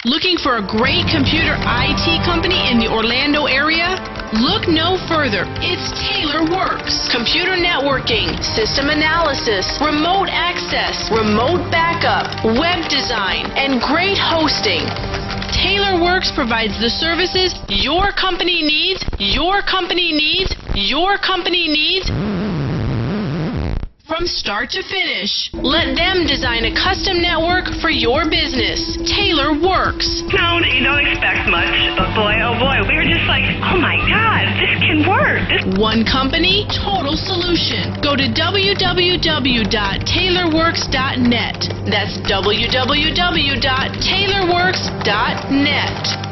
Looking for a great computer IT company in the Orlando area? Look no further. It's TaylorWorks. Computer networking, system analysis, remote access, remote backup, web design, and great hosting. TaylorWorks provides the services your company needs, your company needs, your company needs, from start to finish. Let them design a custom network for your business. TaylorWorks. No, you don't expect much, but boy, oh boy, we were just like, oh my God, this can work. One company, total solution. Go to www.taylorworks.net. That's www.taylorworks.net.